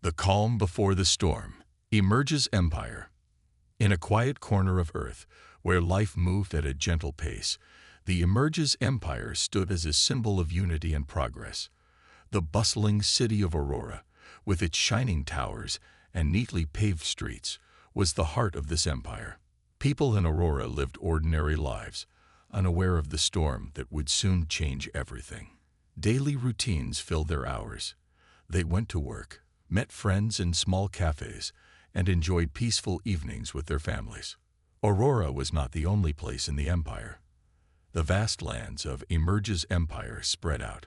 The calm before the storm. Emerges empire. In a quiet corner of Earth, where life moved at a gentle pace, the Emerges empire stood as a symbol of unity and progress. The bustling city of Aurora, with its shining towers and neatly paved streets, was the heart of this empire. People in Aurora lived ordinary lives, unaware of the storm that would soon change everything. Daily routines filled their hours. They went to work, met friends in small cafes, and enjoyed peaceful evenings with their families. Aurora was not the only place in the empire. The vast lands of Emerges empire spread out,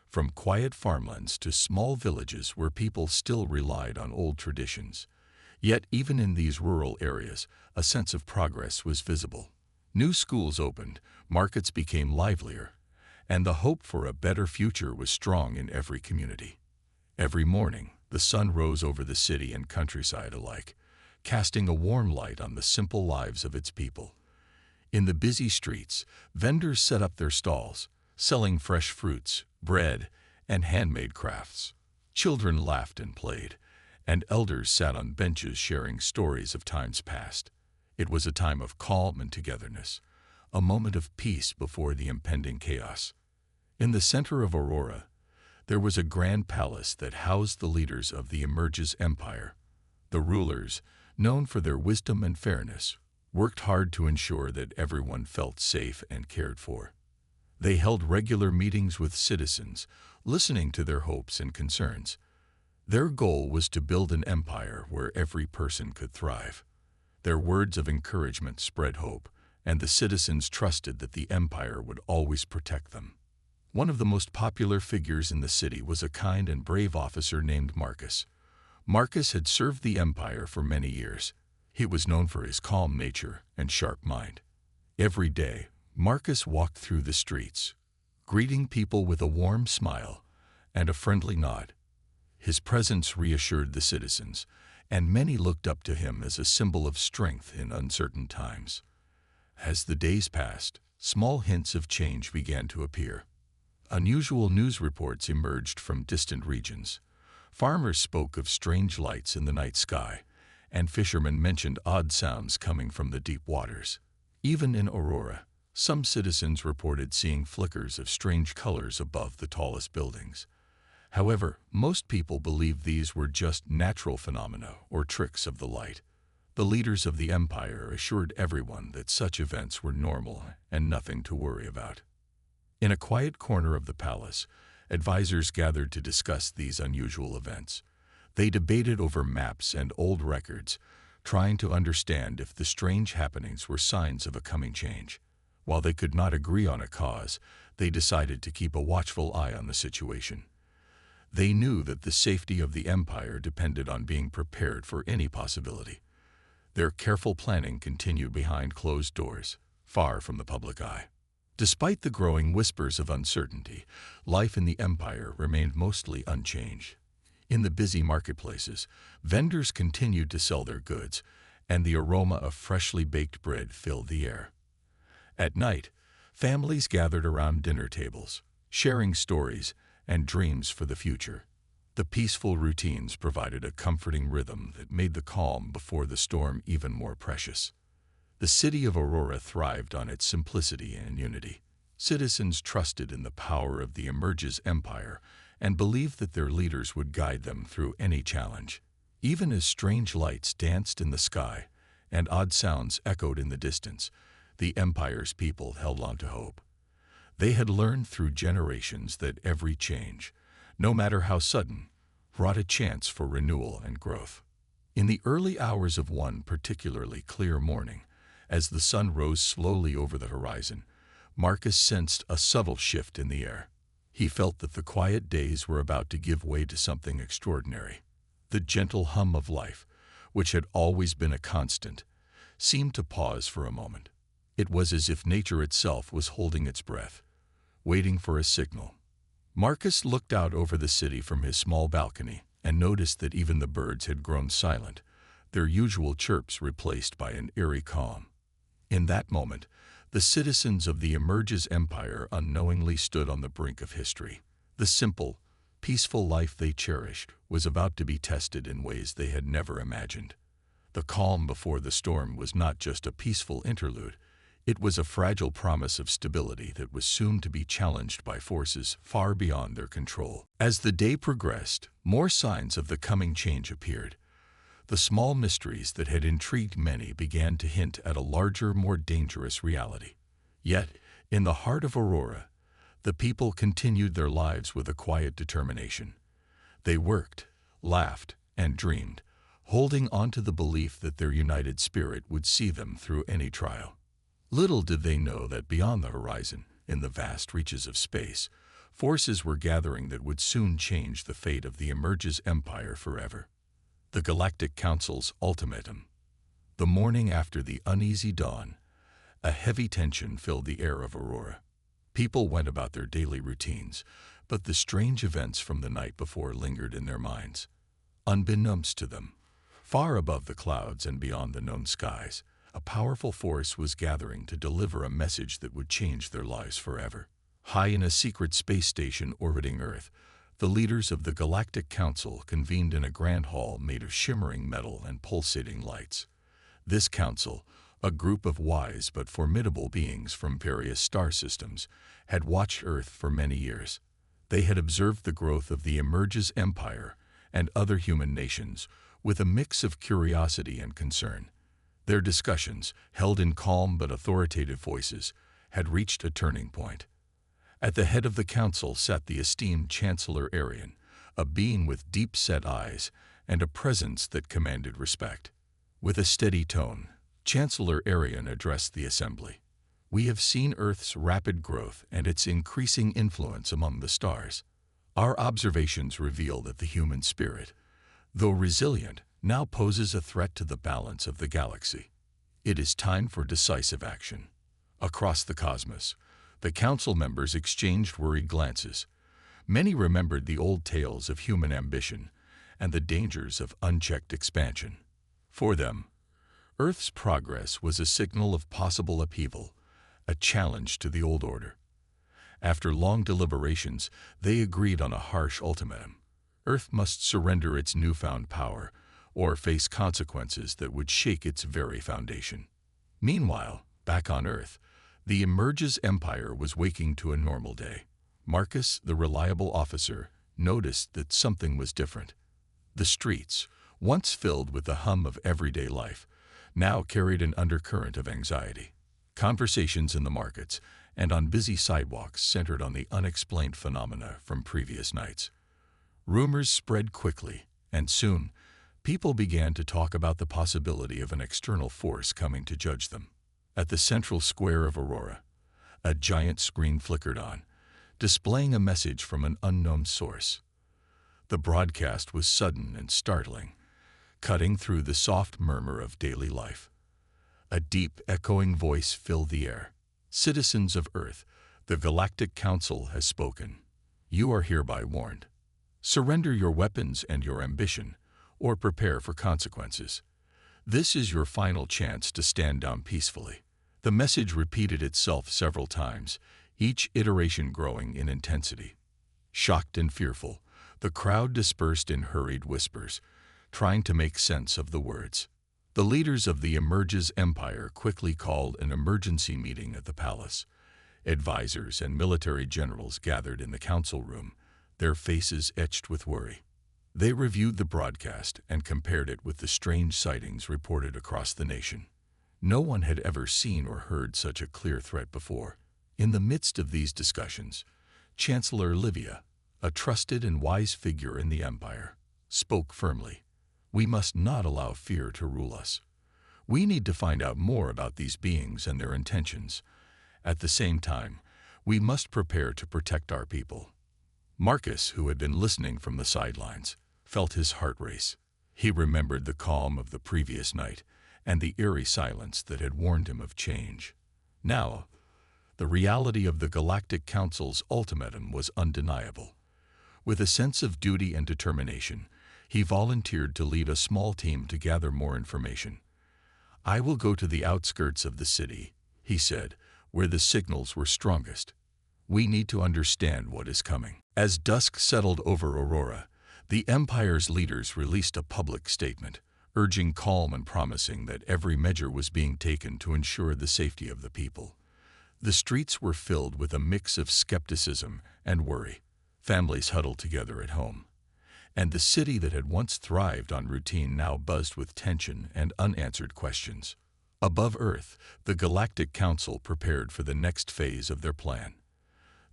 from quiet farmlands to small villages where people still relied on old traditions. Yet even in these rural areas, a sense of progress was visible. New schools opened, markets became livelier, and the hope for a better future was strong in every community. Every morning, the sun rose over the city and countryside alike, casting a warm light on the simple lives of its people. In the busy streets, vendors set up their stalls, selling fresh fruits, bread, and handmade crafts. Children laughed and played, and elders sat on benches sharing stories of times past. It was a time of calm and togetherness, a moment of peace before the impending chaos. In the center of Aurora, there was a grand palace that housed the leaders of the Emerges empire. The rulers, known for their wisdom and fairness, worked hard to ensure that everyone felt safe and cared for. They held regular meetings with citizens, listening to their hopes and concerns. Their goal was to build an empire where every person could thrive. Their words of encouragement spread hope, and the citizens trusted that the empire would always protect them. One of the most popular figures in the city was a kind and brave officer named Marcus. Marcus had served the empire for many years. He was known for his calm nature and sharp mind. Every day, Marcus walked through the streets, greeting people with a warm smile and a friendly nod. His presence reassured the citizens, and many looked up to him as a symbol of strength in uncertain times. As the days passed, small hints of change began to appear. Unusual news reports emerged from distant regions. Farmers spoke of strange lights in the night sky, and fishermen mentioned odd sounds coming from the deep waters. Even in Aurora, some citizens reported seeing flickers of strange colors above the tallest buildings. However, most people believed these were just natural phenomena or tricks of the light. The leaders of the empire assured everyone that such events were normal and nothing to worry about. In a quiet corner of the palace, advisors gathered to discuss these unusual events. They debated over maps and old records, trying to understand if the strange happenings were signs of a coming change. While they could not agree on a cause, they decided to keep a watchful eye on the situation. They knew that the safety of the empire depended on being prepared for any possibility. Their careful planning continued behind closed doors, far from the public eye. Despite the growing whispers of uncertainty, life in the empire remained mostly unchanged. In the busy marketplaces, vendors continued to sell their goods, and the aroma of freshly baked bread filled the air. At night, families gathered around dinner tables, sharing stories and dreams for the future. The peaceful routines provided a comforting rhythm that made the calm before the storm even more precious. The city of Aurora thrived on its simplicity and unity. Citizens trusted in the power of the Emerges empire and believed that their leaders would guide them through any challenge. Even as strange lights danced in the sky and odd sounds echoed in the distance, the empire's people held on to hope. They had learned through generations that every change, no matter how sudden, brought a chance for renewal and growth. In the early hours of one particularly clear morning, as the sun rose slowly over the horizon, Marcus sensed a subtle shift in the air. He felt that the quiet days were about to give way to something extraordinary. The gentle hum of life, which had always been a constant, seemed to pause for a moment. It was as if nature itself was holding its breath, waiting for a signal. Marcus looked out over the city from his small balcony and noticed that even the birds had grown silent, their usual chirps replaced by an eerie calm. In that moment, the citizens of the Emerges empire unknowingly stood on the brink of history. The simple, peaceful life they cherished was about to be tested in ways they had never imagined. The calm before the storm was not just a peaceful interlude, it was a fragile promise of stability that was soon to be challenged by forces far beyond their control. As the day progressed, more signs of the coming change appeared. The small mysteries that had intrigued many began to hint at a larger, more dangerous reality. Yet, in the heart of Aurora, the people continued their lives with a quiet determination. They worked, laughed, and dreamed, holding on to the belief that their united spirit would see them through any trial. Little did they know that beyond the horizon, in the vast reaches of space, forces were gathering that would soon change the fate of the Emerges Empire forever. The Galactic Council's ultimatum. The morning after the uneasy dawn, a heavy tension filled the air of Aurora. People went about their daily routines, but the strange events from the night before lingered in their minds. Unbeknownst to them, far above the clouds and beyond the known skies, a powerful force was gathering to deliver a message that would change their lives forever. High in a secret space station orbiting Earth, the leaders of the Galactic Council convened in a grand hall made of shimmering metal and pulsating lights. This council, a group of wise but formidable beings from various star systems, had watched Earth for many years. They had observed the growth of the Emerges Empire and other human nations with a mix of curiosity and concern. Their discussions, held in calm but authoritative voices, had reached a turning point. At the head of the council sat the esteemed Chancellor Arian, a being with deep-set eyes and a presence that commanded respect. With a steady tone, Chancellor Arian addressed the assembly. "We have seen Earth's rapid growth and its increasing influence among the stars. Our observations reveal that the human spirit, though resilient, now poses a threat to the balance of the galaxy. It is time for decisive action." Across the cosmos, the council members exchanged worried glances. Many remembered the old tales of human ambition and the dangers of unchecked expansion. For them, Earth's progress was a signal of possible upheaval, a challenge to the old order. After long deliberations, they agreed on a harsh ultimatum. Earth must surrender its newfound power, or face consequences that would shake its very foundation. Meanwhile, back on Earth, the Emerges Empire was waking to a normal day. Marcus, the reliable officer, noticed that something was different. The streets, once filled with the hum of everyday life, now carried an undercurrent of anxiety. Conversations in the markets and on busy sidewalks centered on the unexplained phenomena from previous nights. Rumors spread quickly, and soon, people began to talk about the possibility of an external force coming to judge them. At the central square of Aurora, a giant screen flickered on, displaying a message from an unknown source. The broadcast was sudden and startling, cutting through the soft murmur of daily life. A deep, echoing voice filled the air. "Citizens of Earth, the Galactic Council has spoken. You are hereby warned. Surrender your weapons and your ambition, or prepare for consequences. This is your final chance to stand down peacefully." The message repeated itself several times, each iteration growing in intensity. Shocked and fearful, the crowd dispersed in hurried whispers, trying to make sense of the words. The leaders of the Emerges Empire quickly called an emergency meeting at the palace. Advisors and military generals gathered in the council room, their faces etched with worry. They reviewed the broadcast and compared it with the strange sightings reported across the nation. No one had ever seen or heard such a clear threat before. In the midst of these discussions, Chancellor Livia, a trusted and wise figure in the empire, spoke firmly. "We must not allow fear to rule us. We need to find out more about these beings and their intentions. At the same time, we must prepare to protect our people." Marcus, who had been listening from the sidelines, felt his heart race. He remembered the calm of the previous night and the eerie silence that had warned him of change. Now, the reality of the Galactic Council's ultimatum was undeniable. With a sense of duty and determination, he volunteered to lead a small team to gather more information. "I will go to the outskirts of the city," he said, "where the signals were strongest. We need to understand what is coming." As dusk settled over Aurora, the Empire's leaders released a public statement, urging calm and promising that every measure was being taken to ensure the safety of the people. The streets were filled with a mix of skepticism and worry. Families huddled together at home, and the city that had once thrived on routine now buzzed with tension and unanswered questions. Above Earth, the Galactic Council prepared for the next phase of their plan.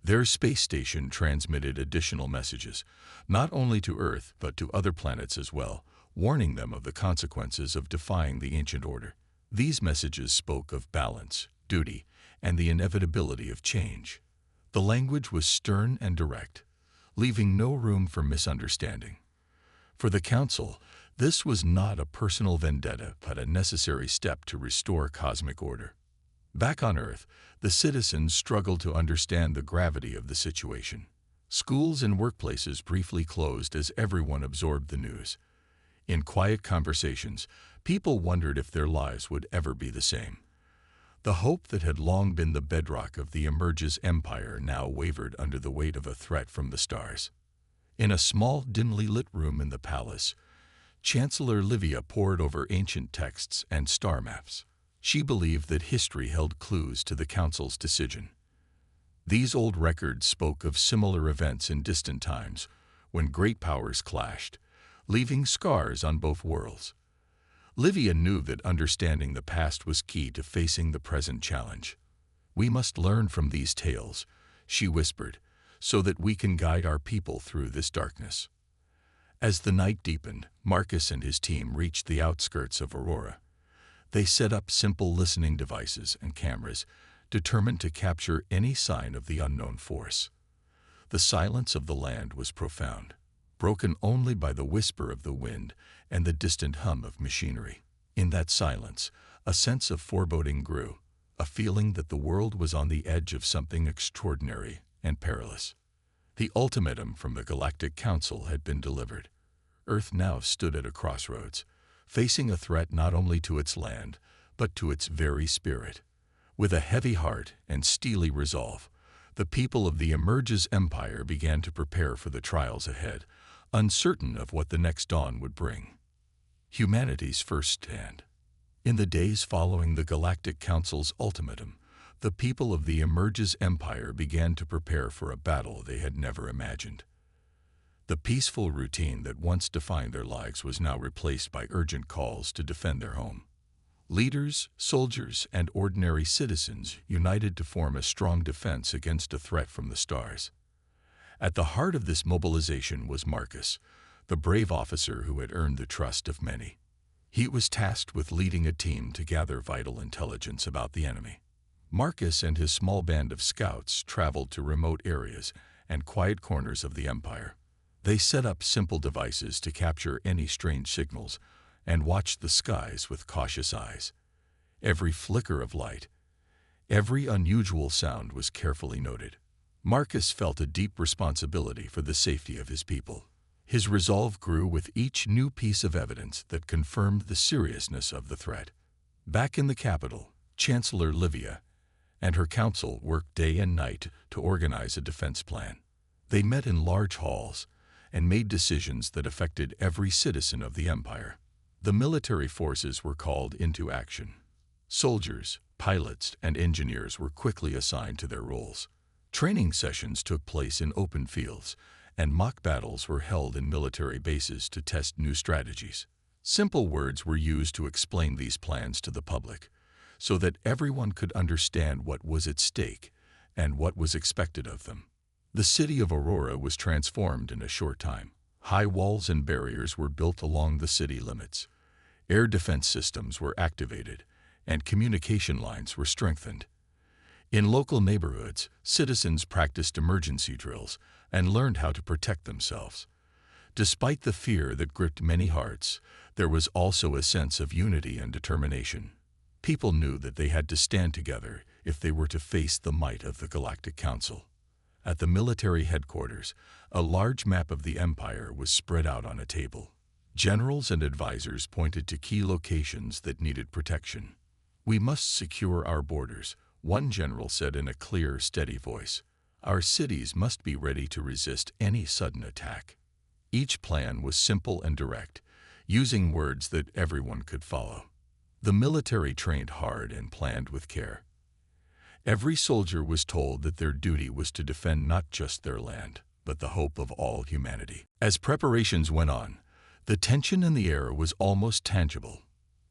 Their space station transmitted additional messages, not only to Earth but to other planets as well, warning them of the consequences of defying the ancient order. These messages spoke of balance, duty, and the inevitability of change. The language was stern and direct, leaving no room for misunderstanding. For the Council, this was not a personal vendetta but a necessary step to restore cosmic order. Back on Earth, the citizens struggled to understand the gravity of the situation. Schools and workplaces briefly closed as everyone absorbed the news. In quiet conversations, people wondered if their lives would ever be the same. The hope that had long been the bedrock of the Emerges Empire now wavered under the weight of a threat from the stars. In a small, dimly lit room in the palace, Chancellor Livia pored over ancient texts and star maps. She believed that history held clues to the Council's decision. These old records spoke of similar events in distant times, when great powers clashed, leaving scars on both worlds. Livia knew that understanding the past was key to facing the present challenge. "We must learn from these tales," she whispered, "so that we can guide our people through this darkness." As the night deepened, Marcus and his team reached the outskirts of Aurora. They set up simple listening devices and cameras, determined to capture any sign of the unknown force. The silence of the land was profound, broken only by the whisper of the wind and the distant hum of machinery. In that silence, a sense of foreboding grew, a feeling that the world was on the edge of something extraordinary and perilous. The ultimatum from the Galactic Council had been delivered. Earth now stood at a crossroads, facing a threat not only to its land, but to its very spirit. With a heavy heart and steely resolve, the people of the Emerges Empire began to prepare for the trials ahead, uncertain of what the next dawn would bring. Humanity's first stand. In the days following the Galactic Council's ultimatum, the people of the Emerges Empire began to prepare for a battle they had never imagined. The peaceful routine that once defined their lives was now replaced by urgent calls to defend their home. Leaders, soldiers, and ordinary citizens united to form a strong defense against a threat from the stars. At the heart of this mobilization was Marcus, the brave officer who had earned the trust of many. He was tasked with leading a team to gather vital intelligence about the enemy. Marcus and his small band of scouts traveled to remote areas and quiet corners of the Empire. They set up simple devices to capture any strange signals and watched the skies with cautious eyes. Every flicker of light, every unusual sound was carefully noted. Marcus felt a deep responsibility for the safety of his people. His resolve grew with each new piece of evidence that confirmed the seriousness of the threat. Back in the capital, Chancellor Livia and her council worked day and night to organize a defense plan. They met in large halls and made decisions that affected every citizen of the empire. The military forces were called into action. Soldiers, pilots, and engineers were quickly assigned to their roles. Training sessions took place in open fields, and mock battles were held in military bases to test new strategies. Simple words were used to explain these plans to the public, so that everyone could understand what was at stake and what was expected of them. The city of Aurora was transformed in a short time. High walls and barriers were built along the city limits. Air defense systems were activated, and communication lines were strengthened. In local neighborhoods, citizens practiced emergency drills and learned how to protect themselves. Despite the fear that gripped many hearts, there was also a sense of unity and determination. People knew that they had to stand together if they were to face the might of the Galactic Council. At the military headquarters, a large map of the Empire was spread out on a table. Generals and advisors pointed to key locations that needed protection. "We must secure our borders," one general said in a clear, steady voice. Our cities must be ready to resist any sudden attack. Each plan was simple and direct, using words that everyone could follow. The military trained hard and planned with care. Every soldier was told that their duty was to defend not just their land, but the hope of all humanity. As preparations went on, the tension in the air was almost tangible.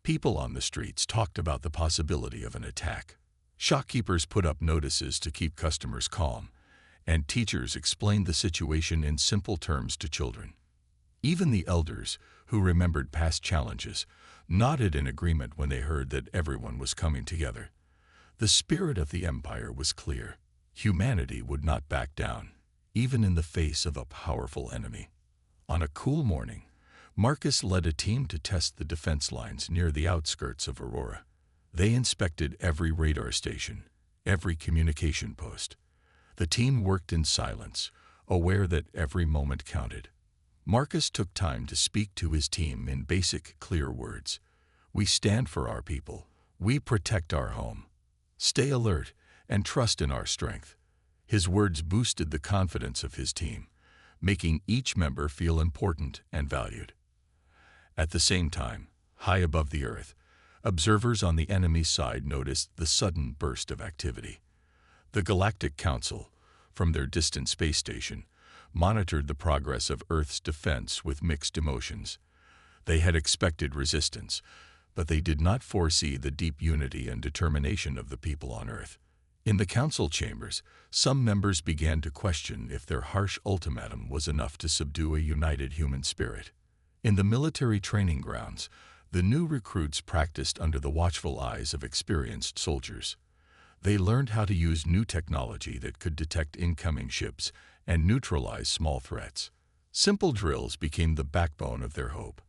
People on the streets talked about the possibility of an attack. Shopkeepers put up notices to keep customers calm, and teachers explained the situation in simple terms to children. Even the elders, who remembered past challenges, nodded in agreement when they heard that everyone was coming together. The spirit of the Empire was clear. Humanity would not back down, even in the face of a powerful enemy. On a cool morning, Marcus led a team to test the defense lines near the outskirts of Aurora. They inspected every radar station, every communication post. The team worked in silence, aware that every moment counted. Marcus took time to speak to his team in basic, clear words. We stand for our people. We protect our home. Stay alert and trust in our strength. His words boosted the confidence of his team, making each member feel important and valued. At the same time, high above the Earth, observers on the enemy's side noticed the sudden burst of activity. The Galactic Council, from their distant space station, monitored the progress of Earth's defense with mixed emotions. They had expected resistance, but they did not foresee the deep unity and determination of the people on Earth. In the council chambers, some members began to question if their harsh ultimatum was enough to subdue a united human spirit. In the military training grounds, the new recruits practiced under the watchful eyes of experienced soldiers. They learned how to use new technology that could detect incoming ships and neutralize small threats. Simple drills became the backbone of their hope.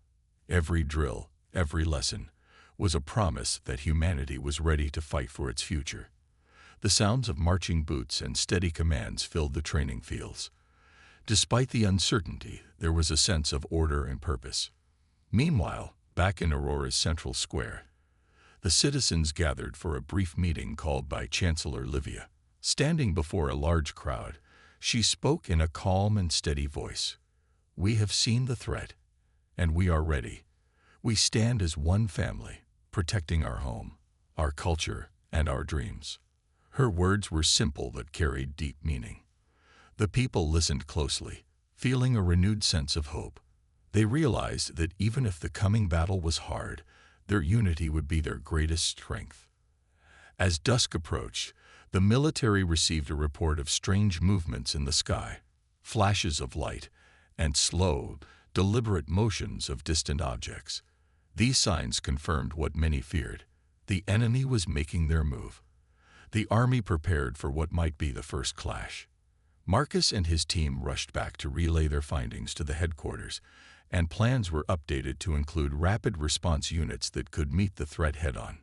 Every drill, every lesson, was a promise that humanity was ready to fight for its future. The sounds of marching boots and steady commands filled the training fields. Despite the uncertainty, there was a sense of order and purpose. Meanwhile, back in Aurora's central square, the citizens gathered for a brief meeting called by Chancellor Livia. Standing before a large crowd, she spoke in a calm and steady voice. "We have seen the threat, and we are ready. We stand as one family, protecting our home, our culture, and our dreams." Her words were simple but carried deep meaning. The people listened closely, feeling a renewed sense of hope. They realized that even if the coming battle was hard, their unity would be their greatest strength. As dusk approached, the military received a report of strange movements in the sky, flashes of light, and slow, deliberate motions of distant objects. These signs confirmed what many feared. The enemy was making their move. The army prepared for what might be the first clash. Marcus and his team rushed back to relay their findings to the headquarters, and plans were updated to include rapid response units that could meet the threat head-on.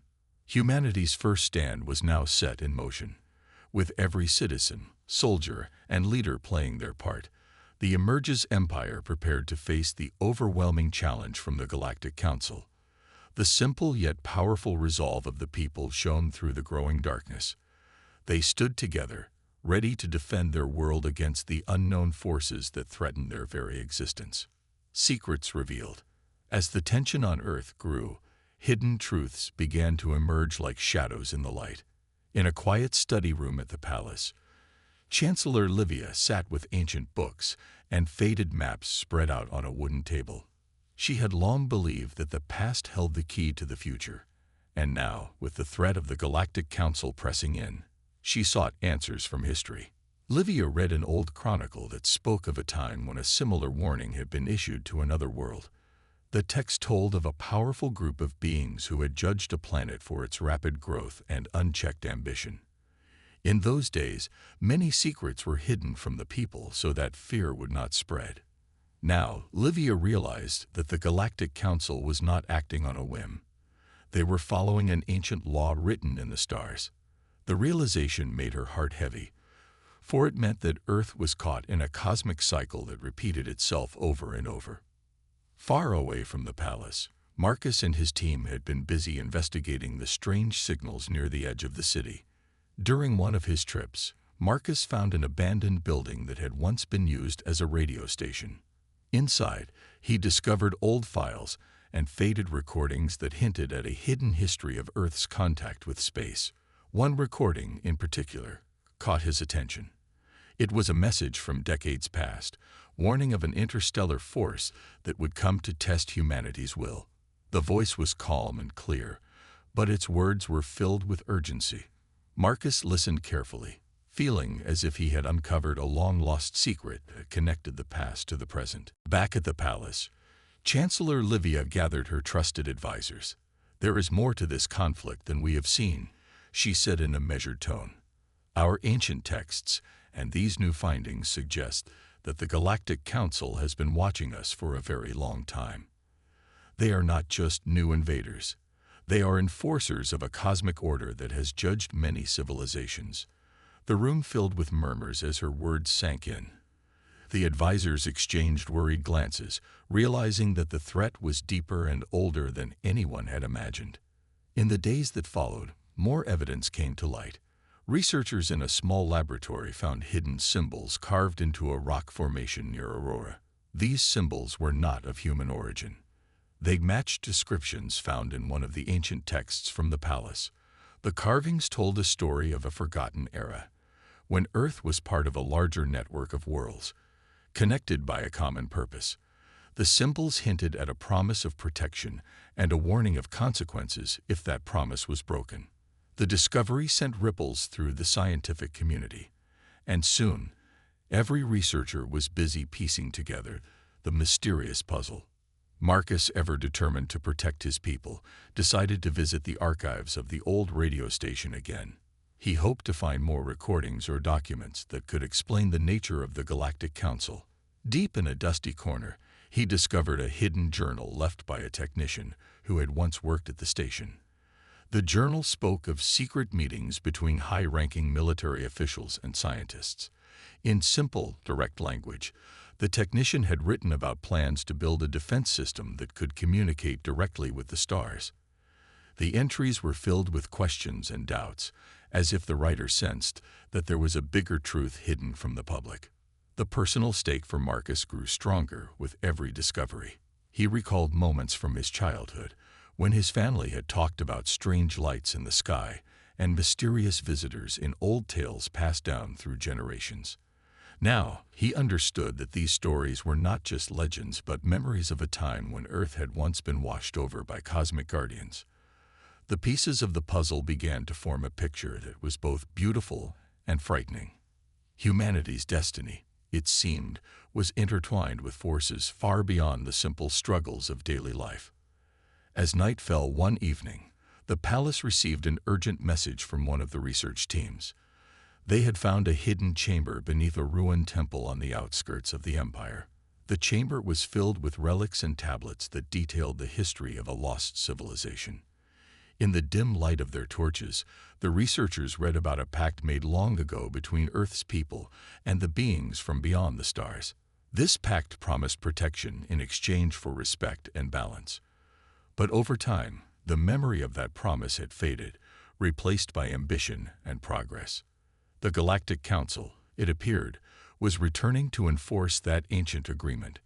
Humanity's first stand was now set in motion. With every citizen, soldier, and leader playing their part, the Emerges Empire prepared to face the overwhelming challenge from the Galactic Council. The simple yet powerful resolve of the people shone through the growing darkness. They stood together, ready to defend their world against the unknown forces that threatened their very existence. Secrets revealed. As the tension on Earth grew, hidden truths began to emerge like shadows in the light. In a quiet study room at the palace, Chancellor Livia sat with ancient books and faded maps spread out on a wooden table. She had long believed that the past held the key to the future, and now, with the threat of the Galactic Council pressing in, she sought answers from history. Livia read an old chronicle that spoke of a time when a similar warning had been issued to another world. The text told of a powerful group of beings who had judged a planet for its rapid growth and unchecked ambition. In those days, many secrets were hidden from the people so that fear would not spread. Now, Livia realized that the Galactic Council was not acting on a whim. They were following an ancient law written in the stars. The realization made her heart heavy, for it meant that Earth was caught in a cosmic cycle that repeated itself over and over. Far away from the palace, Marcus and his team had been busy investigating the strange signals near the edge of the city. During one of his trips, Marcus found an abandoned building that had once been used as a radio station. Inside, he discovered old files and faded recordings that hinted at a hidden history of Earth's contact with space. One recording, in particular, caught his attention. It was a message from decades past, warning of an interstellar force that would come to test humanity's will. The voice was calm and clear, but its words were filled with urgency. Marcus listened carefully, feeling as if he had uncovered a long-lost secret that connected the past to the present. Back at the palace, Chancellor Livia gathered her trusted advisors. "There is more to this conflict than we have seen," she said in a measured tone. "Our ancient texts and these new findings suggest that the Galactic Council has been watching us for a very long time. They are not just new invaders. They are enforcers of a cosmic order that has judged many civilizations." The room filled with murmurs as her words sank in. The advisors exchanged worried glances, realizing that the threat was deeper and older than anyone had imagined. In the days that followed, more evidence came to light. Researchers in a small laboratory found hidden symbols carved into a rock formation near Aurora. These symbols were not of human origin. They matched descriptions found in one of the ancient texts from the palace. The carvings told a story of a forgotten era, when Earth was part of a larger network of worlds, connected by a common purpose. The symbols hinted at a promise of protection and a warning of consequences if that promise was broken. The discovery sent ripples through the scientific community, and soon, every researcher was busy piecing together the mysterious puzzle. Marcus, ever determined to protect his people, decided to visit the archives of the old radio station again. He hoped to find more recordings or documents that could explain the nature of the Galactic Council. Deep in a dusty corner, he discovered a hidden journal left by a technician who had once worked at the station. The journal spoke of secret meetings between high-ranking military officials and scientists. In simple, direct language, the technician had written about plans to build a defense system that could communicate directly with the stars. The entries were filled with questions and doubts, as if the writer sensed that there was a bigger truth hidden from the public. The personal stake for Marcus grew stronger with every discovery. He recalled moments from his childhood, when his family had talked about strange lights in the sky and mysterious visitors in old tales passed down through generations. Now, he understood that these stories were not just legends but memories of a time when Earth had once been washed over by cosmic guardians. The pieces of the puzzle began to form a picture that was both beautiful and frightening. Humanity's destiny, it seemed, was intertwined with forces far beyond the simple struggles of daily life. As night fell one evening, the palace received an urgent message from one of the research teams. They had found a hidden chamber beneath a ruined temple on the outskirts of the empire. The chamber was filled with relics and tablets that detailed the history of a lost civilization. In the dim light of their torches, the researchers read about a pact made long ago between Earth's people and the beings from beyond the stars. This pact promised protection in exchange for respect and balance. But over time, the memory of that promise had faded, replaced by ambition and progress. The Galactic Council, it appeared, was returning to enforce that ancient agreement.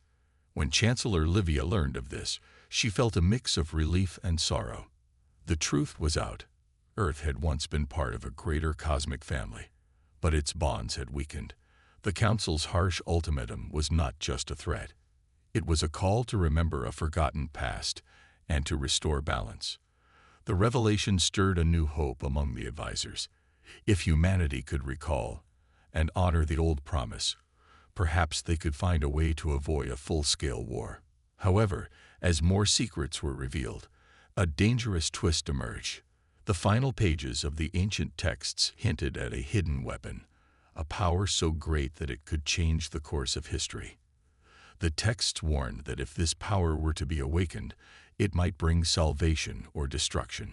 When Chancellor Livia learned of this, she felt a mix of relief and sorrow. The truth was out. Earth had once been part of a greater cosmic family, but its bonds had weakened. The Council's harsh ultimatum was not just a threat. It was a call to remember a forgotten past and to restore balance. The revelation stirred a new hope among the advisors. If humanity could recall and honor the old promise, perhaps they could find a way to avoid a full-scale war. However, as more secrets were revealed, a dangerous twist emerged. The final pages of the ancient texts hinted at a hidden weapon, a power so great that it could change the course of history. The texts warned that if this power were to be awakened, it might bring salvation or destruction.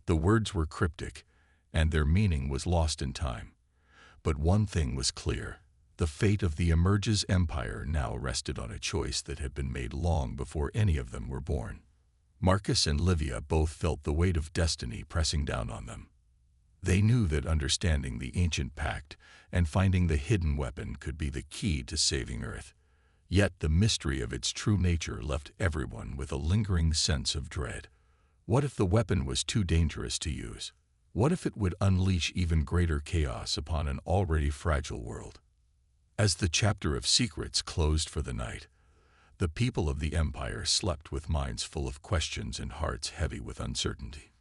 The words were cryptic, and their meaning was lost in time. But one thing was clear. The fate of the Emerges Empire now rested on a choice that had been made long before any of them were born. Marcus and Livia both felt the weight of destiny pressing down on them. They knew that understanding the ancient pact and finding the hidden weapon could be the key to saving Earth. Yet the mystery of its true nature left everyone with a lingering sense of dread. What if the weapon was too dangerous to use? What if it would unleash even greater chaos upon an already fragile world? As the chapter of secrets closed for the night, the people of the Empire slept with minds full of questions and hearts heavy with uncertainty.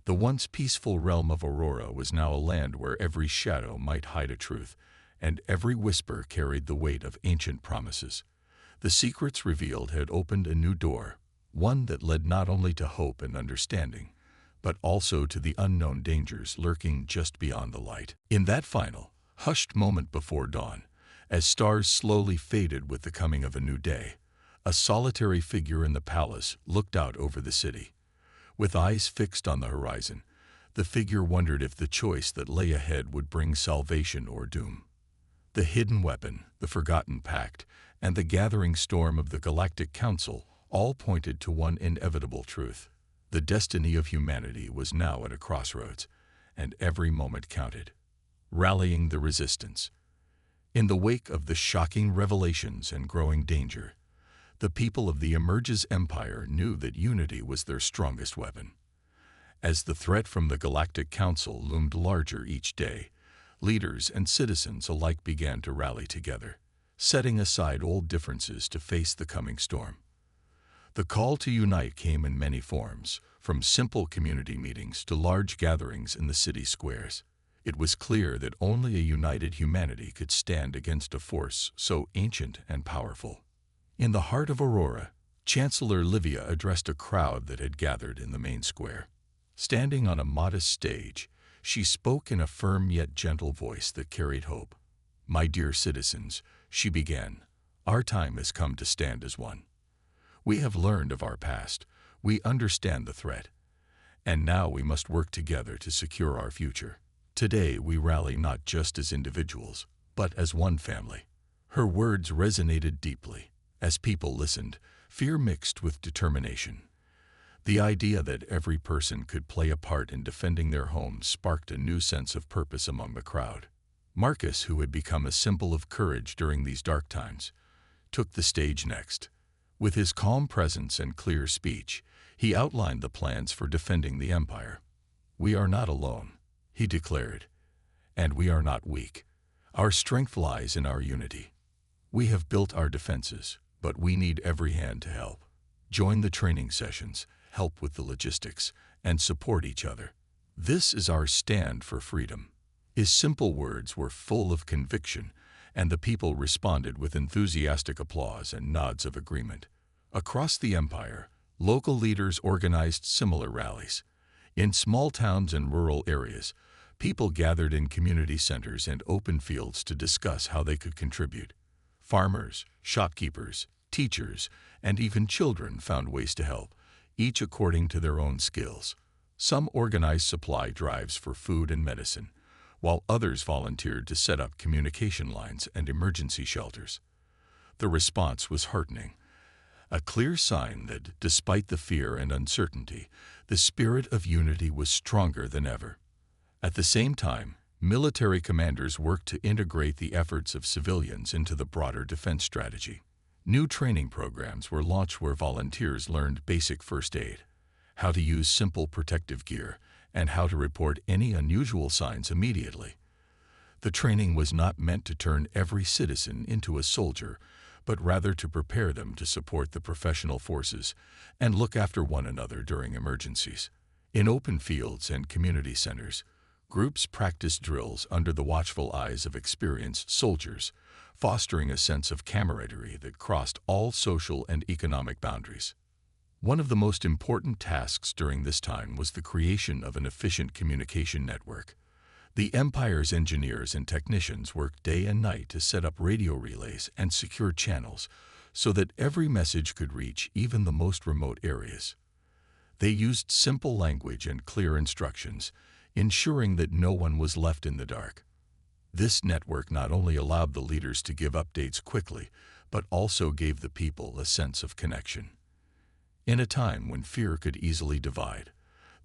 The once peaceful realm of Aurora was now a land where every shadow might hide a truth, and every whisper carried the weight of ancient promises. The secrets revealed had opened a new door, one that led not only to hope and understanding, but also to the unknown dangers lurking just beyond the light. In that final, hushed moment before dawn, as stars slowly faded with the coming of a new day, a solitary figure in the palace looked out over the city. With eyes fixed on the horizon, the figure wondered if the choice that lay ahead would bring salvation or doom. The hidden weapon, the forgotten pact, and the gathering storm of the Galactic Council all pointed to one inevitable truth. The destiny of humanity was now at a crossroads, and every moment counted. Rallying the resistance. In the wake of the shocking revelations and growing danger, the people of the Emerges Empire knew that unity was their strongest weapon. As the threat from the Galactic Council loomed larger each day, leaders and citizens alike began to rally together, setting aside old differences to face the coming storm. The call to unite came in many forms, from simple community meetings to large gatherings in the city squares. It was clear that only a united humanity could stand against a force so ancient and powerful. In the heart of Aurora, Chancellor Livia addressed a crowd that had gathered in the main square. Standing on a modest stage, she spoke in a firm yet gentle voice that carried hope. "My dear citizens," she began, "our time has come to stand as one. We have learned of our past, we understand the threat, and now we must work together to secure our future. Today we rally not just as individuals, but as one family." Her words resonated deeply. As people listened, fear mixed with determination. The idea that every person could play a part in defending their home sparked a new sense of purpose among the crowd. Marcus, who had become a symbol of courage during these dark times, took the stage next. With his calm presence and clear speech, he outlined the plans for defending the Empire. "We are not alone," he declared, "and we are not weak. Our strength lies in our unity. We have built our defenses, but we need every hand to help. Join the training sessions, help with the logistics, and support each other. This is our stand for freedom." His simple words were full of conviction, and the people responded with enthusiastic applause and nods of agreement. Across the Empire, local leaders organized similar rallies. In small towns and rural areas, people gathered in community centers and open fields to discuss how they could contribute. Farmers, shopkeepers, teachers, and even children found ways to help, each according to their own skills. Some organized supply drives for food and medicine, while others volunteered to set up communication lines and emergency shelters. The response was heartening, a clear sign that, despite the fear and uncertainty, the spirit of unity was stronger than ever. At the same time, military commanders worked to integrate the efforts of civilians into the broader defense strategy. New training programs were launched where volunteers learned basic first aid, how to use simple protective gear, and how to report any unusual signs immediately. The training was not meant to turn every citizen into a soldier, but rather to prepare them to support the professional forces and look after one another during emergencies. In open fields and community centers, groups practiced drills under the watchful eyes of experienced soldiers, fostering a sense of camaraderie that crossed all social and economic boundaries. One of the most important tasks during this time was the creation of an efficient communication network. The Empire's engineers and technicians worked day and night to set up radio relays and secure channels so that every message could reach even the most remote areas. They used simple language and clear instructions, ensuring that no one was left in the dark. This network not only allowed the leaders to give updates quickly, but also gave the people a sense of connection. In a time when fear could easily divide,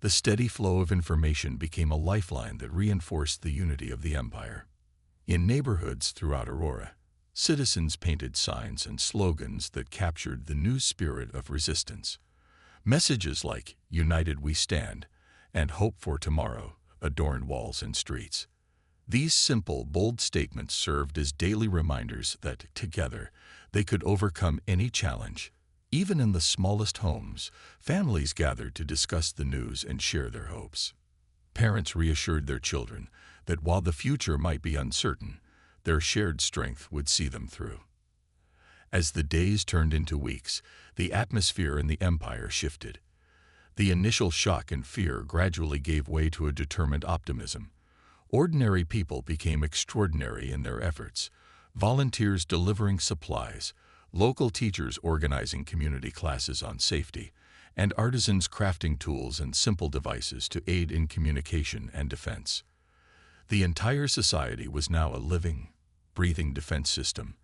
The steady flow of information became a lifeline that reinforced the unity of the Empire. In neighborhoods throughout Aurora, citizens painted signs and slogans that captured the new spirit of resistance. Messages like "United we stand" and "Hope for tomorrow" adorned walls and streets. These simple, bold statements served as daily reminders that, together, they could overcome any challenge. Even in the smallest homes, families gathered to discuss the news and share their hopes. Parents reassured their children that while the future might be uncertain, their shared strength would see them through. As the days turned into weeks, the atmosphere in the Empire shifted. The initial shock and fear gradually gave way to a determined optimism. Ordinary people became extraordinary in their efforts, volunteers delivering supplies, local teachers organizing community classes on safety, and artisans crafting tools and simple devices to aid in communication and defense. The entire society was now a living, breathing defense system,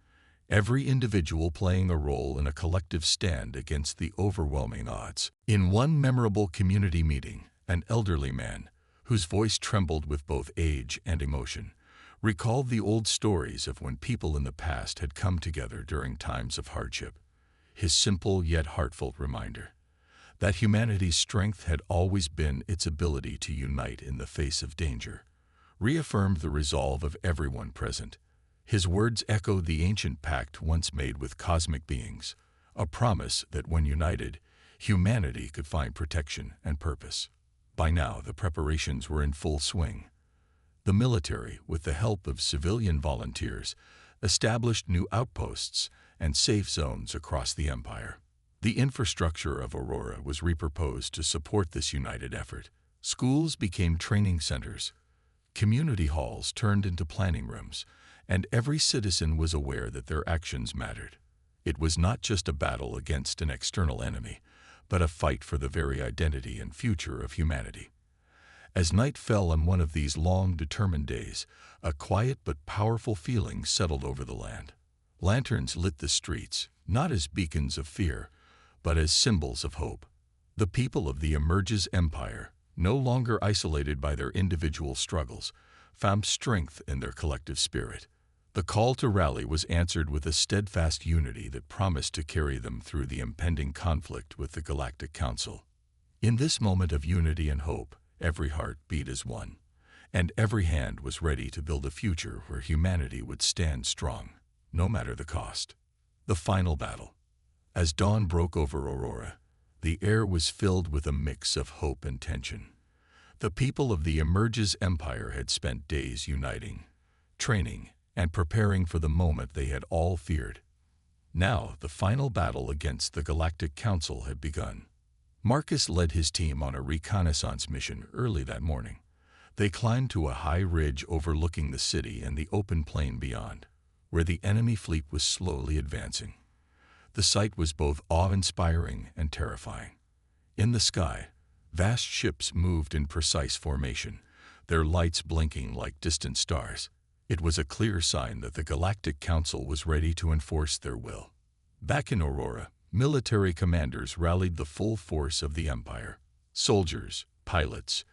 every individual playing a role in a collective stand against the overwhelming odds. In one memorable community meeting, an elderly man, whose voice trembled with both age and emotion, recalled the old stories of when people in the past had come together during times of hardship. His simple yet heartfelt reminder that humanity's strength had always been its ability to unite in the face of danger, reaffirmed the resolve of everyone present. His words echoed the ancient pact once made with cosmic beings, a promise that when united, humanity could find protection and purpose. By now, the preparations were in full swing. The military, with the help of civilian volunteers, established new outposts and safe zones across the Empire. The infrastructure of Aurora was repurposed to support this united effort. Schools became training centers, community halls turned into planning rooms, and every citizen was aware that their actions mattered. It was not just a battle against an external enemy, but a fight for the very identity and future of humanity. As night fell on one of these long, determined days, a quiet but powerful feeling settled over the land. Lanterns lit the streets, not as beacons of fear, but as symbols of hope. The people of the Emerges Empire, no longer isolated by their individual struggles, found strength in their collective spirit. The call to rally was answered with a steadfast unity that promised to carry them through the impending conflict with the Galactic Council. In this moment of unity and hope, every heart beat as one, and every hand was ready to build a future where humanity would stand strong, no matter the cost. The final battle. As dawn broke over Aurora, the air was filled with a mix of hope and tension. The people of the Emerges Empire had spent days uniting, training, and preparing for the moment they had all feared. Now, the final battle against the Galactic Council had begun. Marcus led his team on a reconnaissance mission early that morning. They climbed to a high ridge overlooking the city and the open plain beyond, where the enemy fleet was slowly advancing. The sight was both awe-inspiring and terrifying. In the sky, vast ships moved in precise formation, their lights blinking like distant stars. It was a clear sign that the Galactic Council was ready to enforce their will. Back in Aurora, military commanders rallied the full force of the Empire. Soldiers, pilots,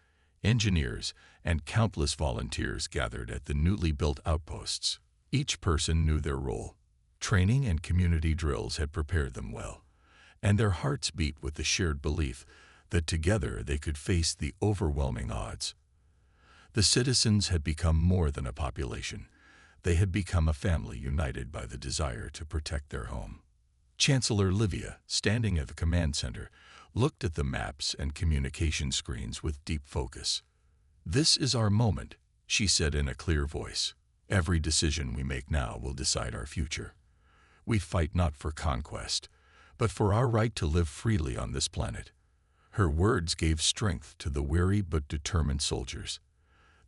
engineers, and countless volunteers gathered at the newly built outposts. Each person knew their role. Training and community drills had prepared them well, and their hearts beat with the shared belief that together they could face the overwhelming odds. The citizens had become more than a population. They had become a family united by the desire to protect their home. Chancellor Livia, standing at the command center, looked at the maps and communication screens with deep focus. "This is our moment," she said in a clear voice. "Every decision we make now will decide our future. We fight not for conquest, but for our right to live freely on this planet." Her words gave strength to the weary but determined soldiers.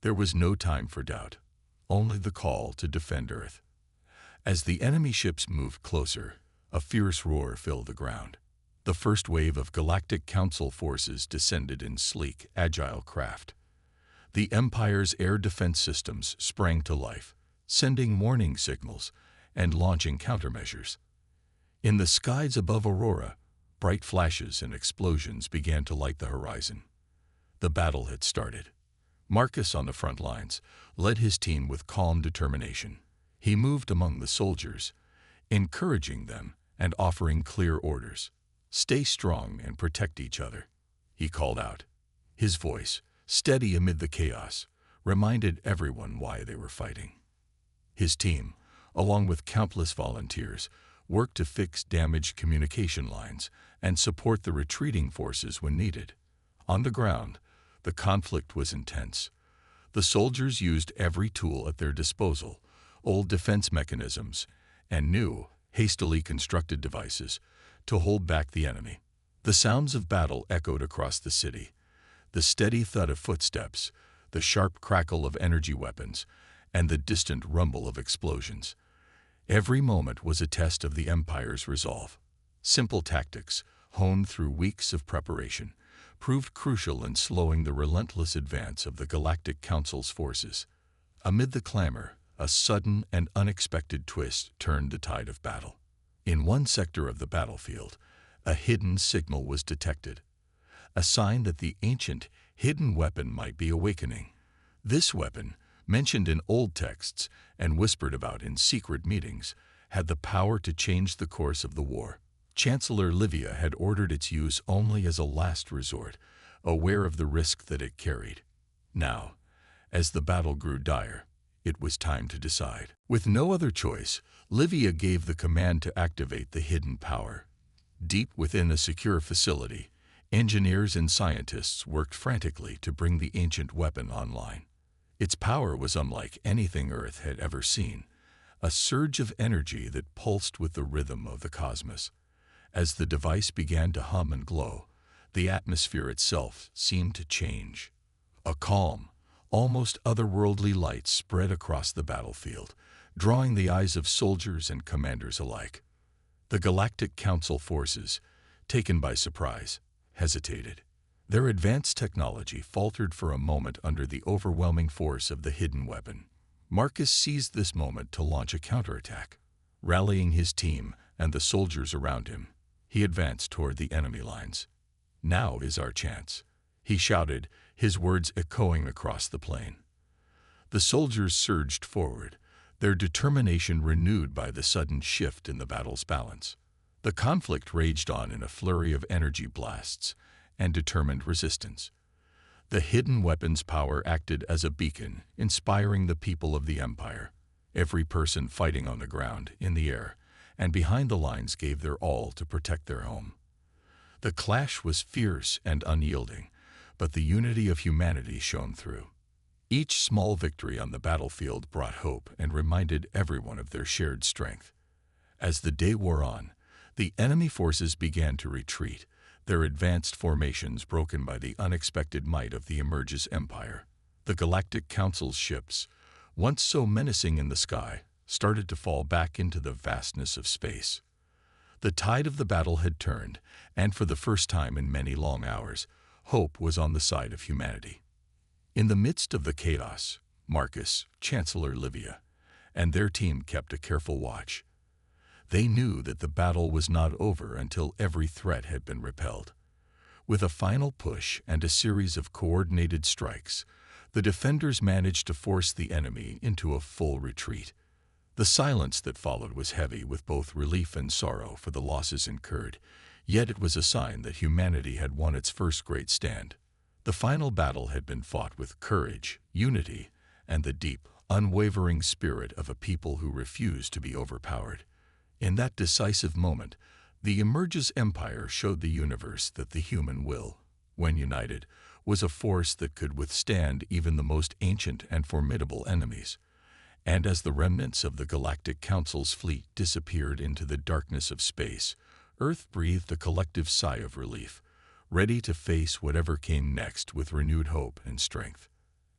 There was no time for doubt, only the call to defend Earth. As the enemy ships moved closer, a fierce roar filled the ground. The first wave of Galactic Council forces descended in sleek, agile craft. The Empire's air defense systems sprang to life, sending warning signals and launching countermeasures. In the skies above Aurora, bright flashes and explosions began to light the horizon. The battle had started. Marcus, on the front lines, led his team with calm determination. He moved among the soldiers, encouraging them and offering clear orders. "Stay strong and protect each other," he called out. His voice, steady amid the chaos, reminded everyone why they were fighting. His team, along with countless volunteers, worked to fix damaged communication lines and support the retreating forces when needed. On the ground, the conflict was intense. The soldiers used every tool at their disposal, old defense mechanisms and new, hastily constructed devices, to hold back the enemy. The sounds of battle echoed across the city. The steady thud of footsteps, the sharp crackle of energy weapons, and the distant rumble of explosions. Every moment was a test of the Empire's resolve. Simple tactics, honed through weeks of preparation, proved crucial in slowing the relentless advance of the Galactic Council's forces. Amid the clamor, a sudden and unexpected twist turned the tide of battle. In one sector of the battlefield, a hidden signal was detected, a sign that the ancient, hidden weapon might be awakening. This weapon, mentioned in old texts and whispered about in secret meetings, had the power to change the course of the war. Chancellor Livia had ordered its use only as a last resort, aware of the risk that it carried. Now, as the battle grew dire, it was time to decide. With no other choice, Livia gave the command to activate the hidden power. Deep within a secure facility, engineers and scientists worked frantically to bring the ancient weapon online. Its power was unlike anything Earth had ever seen, a surge of energy that pulsed with the rhythm of the cosmos. As the device began to hum and glow, the atmosphere itself seemed to change. A calm, almost otherworldly light spread across the battlefield, drawing the eyes of soldiers and commanders alike. The Galactic Council forces, taken by surprise, hesitated. Their advanced technology faltered for a moment under the overwhelming force of the hidden weapon. Marcus seized this moment to launch a counterattack. Rallying his team and the soldiers around him, he advanced toward the enemy lines. "Now is our chance," he shouted, his words echoing across the plain. The soldiers surged forward, their determination renewed by the sudden shift in the battle's balance. The conflict raged on in a flurry of energy blasts and determined resistance. The hidden weapon's power acted as a beacon, inspiring the people of the Empire. Every person fighting on the ground, in the air, and behind the lines gave their all to protect their home. The clash was fierce and unyielding, but the unity of humanity shone through. Each small victory on the battlefield brought hope and reminded everyone of their shared strength. As the day wore on, the enemy forces began to retreat, their advanced formations broken by the unexpected might of the Emerges Empire. The Galactic Council's ships, once so menacing in the sky, started to fall back into the vastness of space. The tide of the battle had turned, and for the first time in many long hours, hope was on the side of humanity. In the midst of the chaos, Marcus, Chancellor Livia, and their team kept a careful watch. They knew that the battle was not over until every threat had been repelled. With a final push and a series of coordinated strikes, the defenders managed to force the enemy into a full retreat. The silence that followed was heavy with both relief and sorrow for the losses incurred, yet it was a sign that humanity had won its first great stand. The final battle had been fought with courage, unity, and the deep, unwavering spirit of a people who refused to be overpowered. In that decisive moment, the Emerges Empire showed the universe that the human will, when united, was a force that could withstand even the most ancient and formidable enemies. And as the remnants of the Galactic Council's fleet disappeared into the darkness of space, Earth breathed a collective sigh of relief, ready to face whatever came next with renewed hope and strength.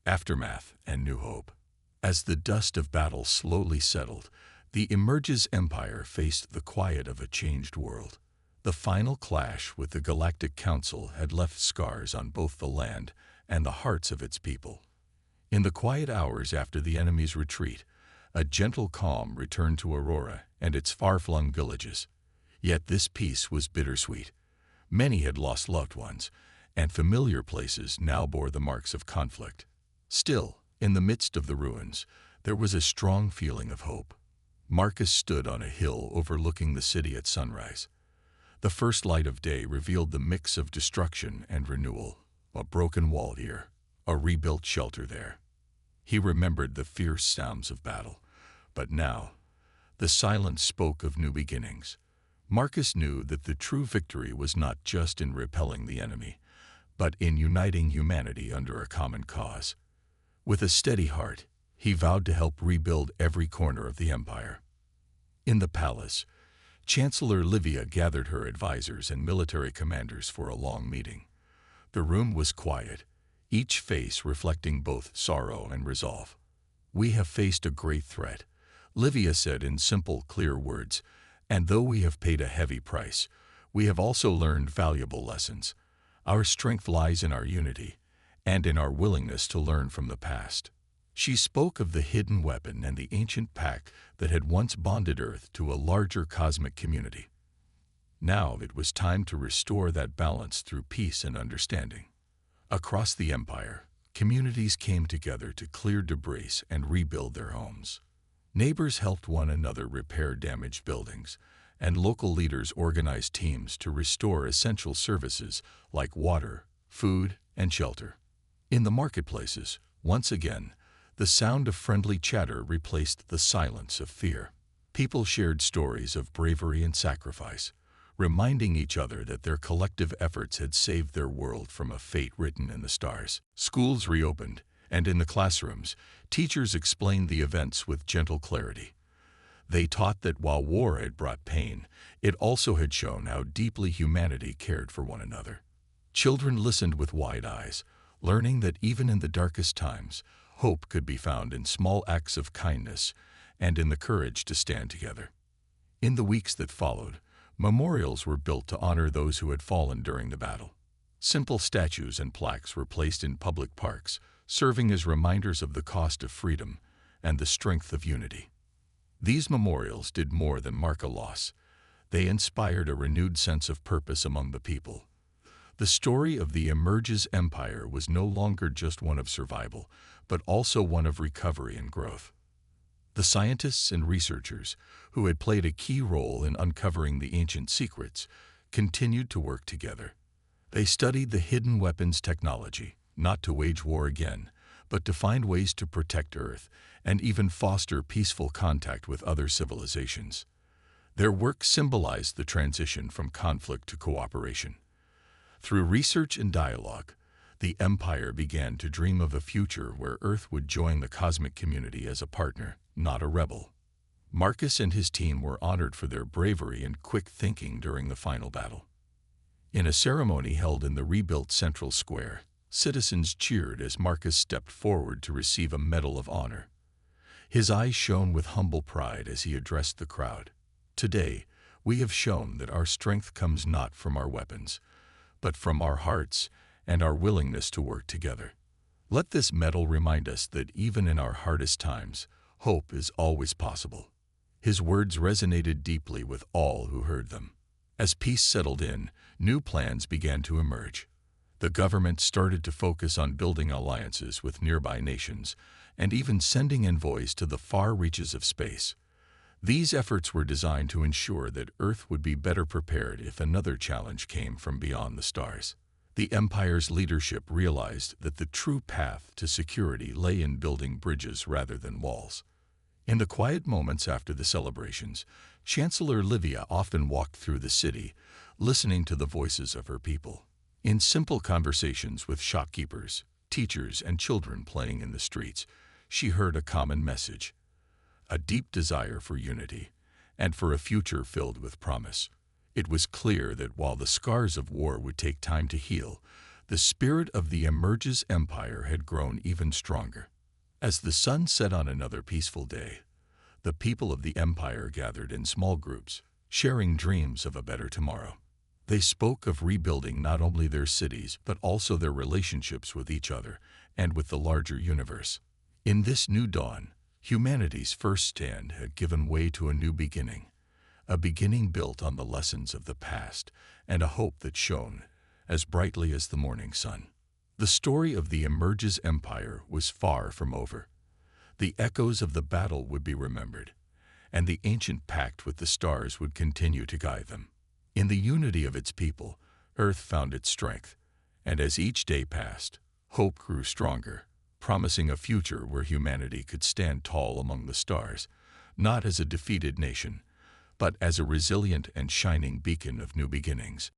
Aftermath and new hope. As the dust of battle slowly settled, the Emerges Empire faced the quiet of a changed world. The final clash with the Galactic Council had left scars on both the land and the hearts of its people. In the quiet hours after the enemy's retreat, a gentle calm returned to Aurora and its far-flung villages. Yet this peace was bittersweet. Many had lost loved ones, and familiar places now bore the marks of conflict. Still, in the midst of the ruins, there was a strong feeling of hope. Marcus stood on a hill overlooking the city at sunrise. The first light of day revealed the mix of destruction and renewal, a broken wall here, a rebuilt shelter there. He remembered the fierce sounds of battle, but now, the silence spoke of new beginnings. Marcus knew that the true victory was not just in repelling the enemy, but in uniting humanity under a common cause. With a steady heart, he vowed to help rebuild every corner of the empire. In the palace, Chancellor Livia gathered her advisors and military commanders for a long meeting. The room was quiet, each face reflecting both sorrow and resolve. "We have faced a great threat," Livia said in simple, clear words, "and though we have paid a heavy price, we have also learned valuable lessons. Our strength lies in our unity, and in our willingness to learn from the past." She spoke of the hidden weapon and the ancient pact that had once bonded Earth to a larger cosmic community. Now it was time to restore that balance through peace and understanding. Across the empire, communities came together to clear debris and rebuild their homes. Neighbors helped one another repair damaged buildings, and local leaders organized teams to restore essential services like water, food, and shelter. In the marketplaces, once again, the sound of friendly chatter replaced the silence of fear. People shared stories of bravery and sacrifice, reminding each other that their collective efforts had saved their world from a fate written in the stars. Schools reopened, and in the classrooms, teachers explained the events with gentle clarity. They taught that while war had brought pain, it also had shown how deeply humanity cared for one another. Children listened with wide eyes, learning that even in the darkest times, hope could be found in small acts of kindness and in the courage to stand together. In the weeks that followed, memorials were built to honor those who had fallen during the battle. Simple statues and plaques were placed in public parks, serving as reminders of the cost of freedom and the strength of unity. These memorials did more than mark a loss. They inspired a renewed sense of purpose among the people. The story of the Emerges Empire was no longer just one of survival, but also one of recovery and growth. The scientists and researchers, who had played a key role in uncovering the ancient secrets, continued to work together. They studied the hidden weapons technology, not to wage war again, but to find ways to protect Earth and even foster peaceful contact with other civilizations. Their work symbolized the transition from conflict to cooperation. Through research and dialogue, the Empire began to dream of a future where Earth would join the cosmic community as a partner, not a rebel. Marcus and his team were honored for their bravery and quick thinking during the final battle. In a ceremony held in the rebuilt Central Square, citizens cheered as Marcus stepped forward to receive a Medal of Honor. His eyes shone with humble pride as he addressed the crowd. "Today, we have shown that our strength comes not from our weapons, but from our hearts and our willingness to work together. Let this medal remind us that even in our hardest times, hope is always possible." His words resonated deeply with all who heard them. As peace settled in, new plans began to emerge. The government started to focus on building alliances with nearby nations and even sending envoys to the far reaches of space. These efforts were designed to ensure that Earth would be better prepared if another challenge came from beyond the stars. The Empire's leadership realized that the true path to security lay in building bridges rather than walls. In the quiet moments after the celebrations, Chancellor Livia often walked through the city, listening to the voices of her people. In simple conversations with shopkeepers, teachers, and children playing in the streets, she heard a common message: a deep desire for unity and for a future filled with promise. It was clear that while the scars of war would take time to heal, the spirit of the Emerges Empire had grown even stronger. As the sun set on another peaceful day, the people of the Empire gathered in small groups, sharing dreams of a better tomorrow. They spoke of rebuilding not only their cities, but also their relationships with each other and with the larger universe. In this new dawn, humanity's first stand had given way to a new beginning, a beginning built on the lessons of the past and a hope that shone as brightly as the morning sun. The story of the Emerge's empire was far from over. The echoes of the battle would be remembered, and the ancient pact with the stars would continue to guide them. In the unity of its people, Earth found its strength, and as each day passed, hope grew stronger, promising a future where humanity could stand tall among the stars, not as a defeated nation, but as a resilient and shining beacon of new beginnings.